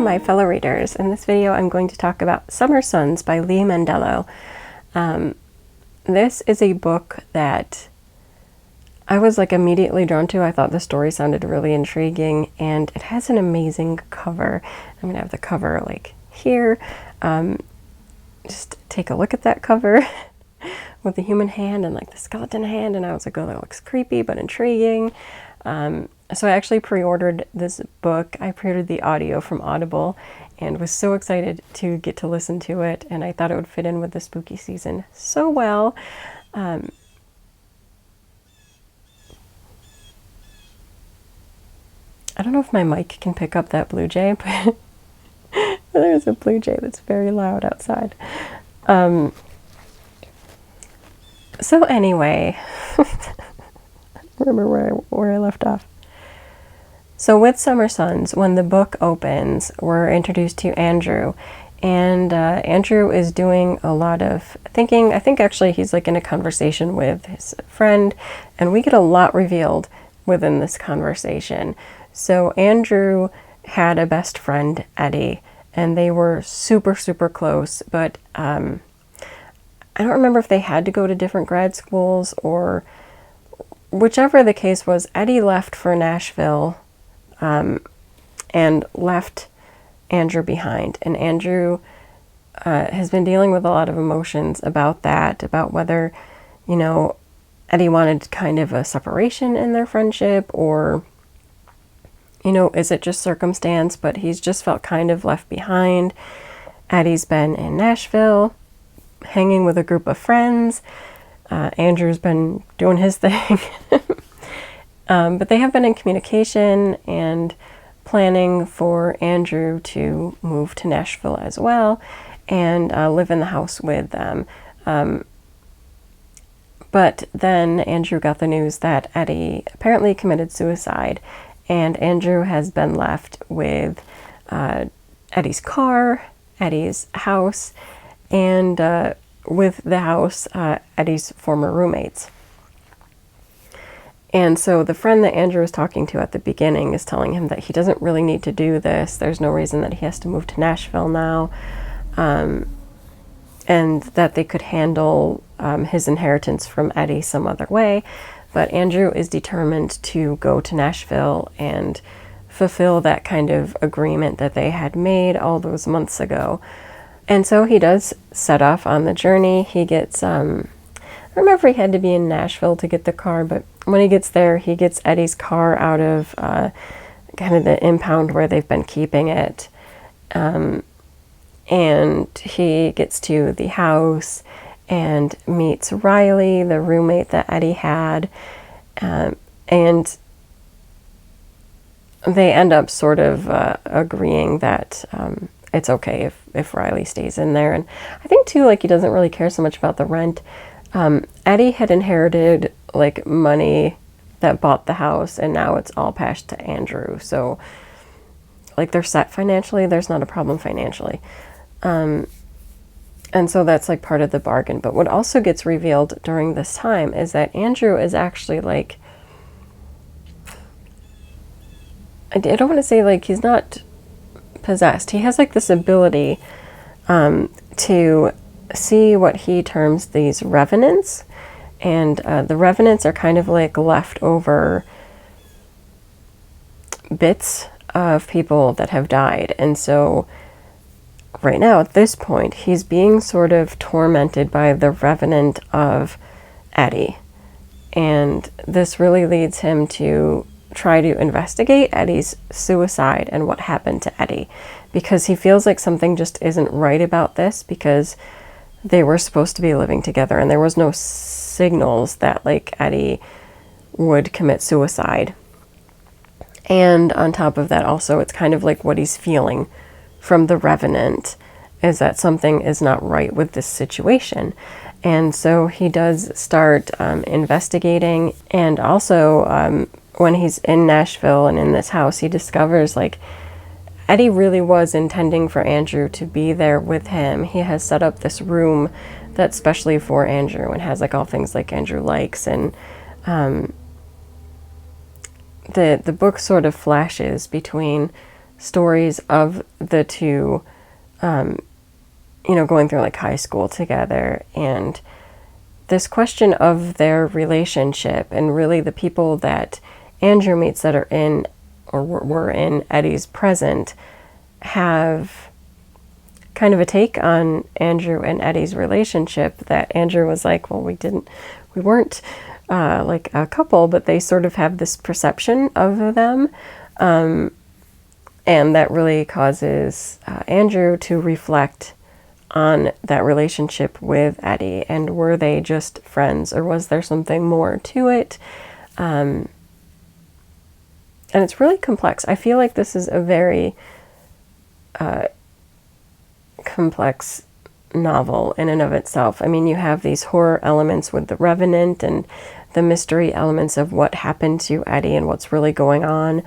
my fellow readers. In this video I'm going to talk about Summer Suns by Lee Mandello. This is a book that I was immediately drawn to. I thought the story sounded really intriguing, and it has an amazing cover. I'm gonna have the cover here. Just take a look at that cover with the human hand and the skeleton hand, and I was like, oh, that looks creepy but intriguing. So I actually pre-ordered this book. I pre-ordered the audio from Audible and was so excited to get to listen to it, and I thought it would fit in with the spooky season so well. I don't know if my mic can pick up that blue jay, but there's a blue jay that's very loud outside. So anyway, remember where I left off. So with Summer Suns, when the book opens, we're introduced to Andrew, and Andrew is doing a lot of thinking. I think actually he's in a conversation with his friend, and we get a lot revealed within this conversation. So Andrew had a best friend, Eddie, and they were super, super close, but I don't remember if they had to go to different grad schools or whichever the case was. Eddie left for Nashville and left Andrew behind. And Andrew has been dealing with a lot of emotions about that, about whether, Eddie wanted kind of a separation in their friendship, or, is it just circumstance, but he's just felt kind of left behind. Eddie's been in Nashville, hanging with a group of friends. Andrew's been doing his thing. But they have been in communication and planning for Andrew to move to Nashville as well and live in the house with them. But then Andrew got the news that Eddie apparently committed suicide, and Andrew has been left with Eddie's car, Eddie's house, and with the house, Eddie's former roommates. And so the friend that Andrew was talking to at the beginning is telling him that he doesn't really need to do this. There's no reason that he has to move to Nashville now, and that they could handle his inheritance from Eddie some other way. But Andrew is determined to go to Nashville and fulfill that kind of agreement that they had made all those months ago. And so he does set off on the journey. He gets, I don't remember if he had to be in Nashville to get the car, but when he gets there, he gets Eddie's car out of kind of the impound where they've been keeping it. And he gets to the house and meets Riley, the roommate that Eddie had. And they end up sort of agreeing that it's okay if Riley stays in there. And I think too, he doesn't really care so much about the rent. Eddie had inherited money that bought the house, and now it's all passed to Andrew. So they're set financially. There's not a problem financially. And so that's part of the bargain. But what also gets revealed during this time is that Andrew is actually I don't want to say he's not possessed. He has this ability to see what he terms these revenants, and the revenants are kind of leftover bits of people that have died. And so right now at this point he's being sort of tormented by the revenant of Eddie, and this really leads him to try to investigate Eddie's suicide and what happened to Eddie, because he feels something just isn't right about this, because they were supposed to be living together and there was no signals that Eddie would commit suicide. And on top of that, also, it's kind of what he's feeling from the revenant is that something is not right with this situation. And so he does start investigating, and also when he's in Nashville and in this house, he discovers Eddie really was intending for Andrew to be there with him. He has set up this room that's specially for Andrew and has all things Andrew likes, and the book sort of flashes between stories of the two, you know, going through like high school together, and this question of their relationship, and really the people that Andrew meets that are in or were in Eddie's present have kind of a take on Andrew and Eddie's relationship, that Andrew was like, well, we weren't like a couple, but they sort of have this perception of them. And that really causes Andrew to reflect on that relationship with Eddie, and were they just friends, or was there something more to it? And it's really complex. I feel like this is a very complex novel in and of itself. I mean, you have these horror elements with the Revenant and the mystery elements of what happened to Eddie and what's really going on.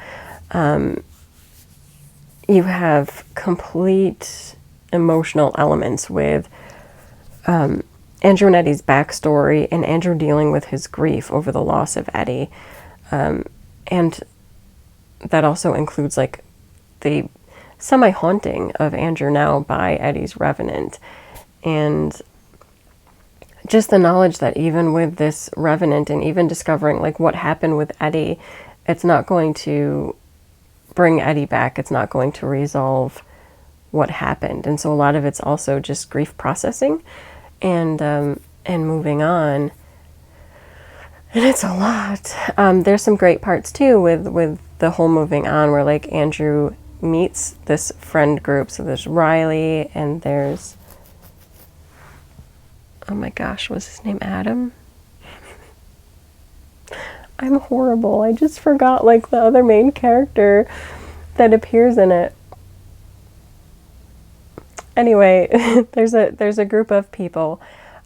You have complete emotional elements with Andrew and Eddie's backstory, and Andrew dealing with his grief over the loss of Eddie. And that also includes like the semi-haunting of Andrew now by Eddie's Revenant. And just the knowledge that even with this Revenant, and even discovering like what happened with Eddie, it's not going to bring Eddie back. It's not going to resolve what happened. And so a lot of it's also just grief processing and moving on. And it's a lot. There's some great parts too with the whole moving on, where like Andrew meets this friend group. So there's Riley, and there's, oh my gosh, was his name Adam? I'm horrible. I just forgot like the other main character that appears in it. Anyway, there's a group of people,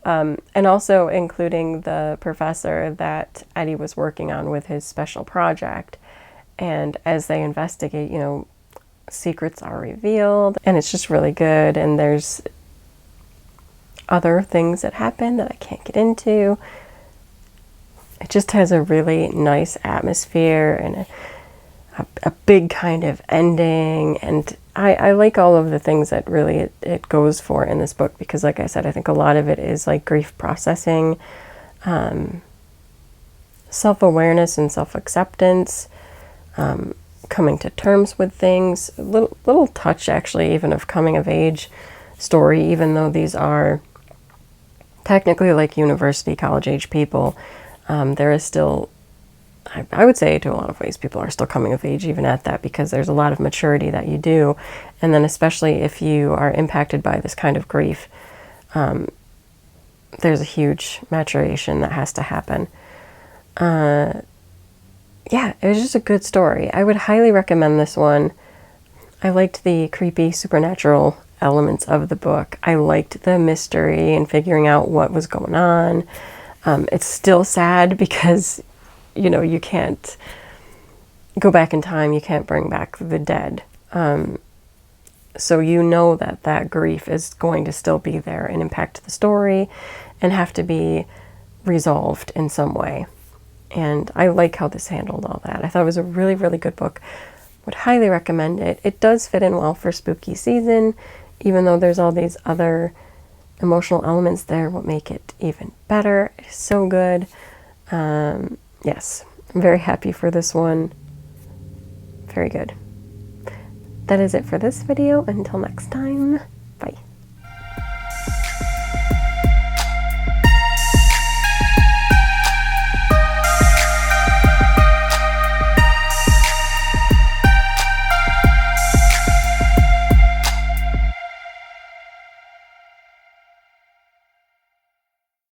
and also including the professor that Eddie was working on with his special project. And as they investigate, you know, secrets are revealed, and it's just really good. And there's other things that happen that I can't get into. It just has a really nice atmosphere and a big kind of ending. And I like all of the things that really it goes for in this book, because like I said, I think a lot of it is like grief processing, self-awareness and self-acceptance, coming to terms with things, a little touch actually even of coming of age story, even though these are technically like university, college age people. There is still, I would say to a lot of ways, people are still coming of age even at that, because there's a lot of maturity that you do. And then especially if you are impacted by this kind of grief, there's a huge maturation that has to happen. Yeah, it was just a good story. I would highly recommend this one. I liked the creepy supernatural elements of the book. I liked the mystery and figuring out what was going on. It's still sad because, you know, you can't go back in time. You can't bring back the dead. So you know that that grief is going to still be there and impact the story and have to be resolved in some way. And I like how this handled all that. I thought it was a really, really good book. Would highly recommend it. It does fit in well for spooky season, even though there's all these other emotional elements there, what make it even better. It's so good. Yes, I'm very happy for this one. Very good. That is it for this video. Until next time.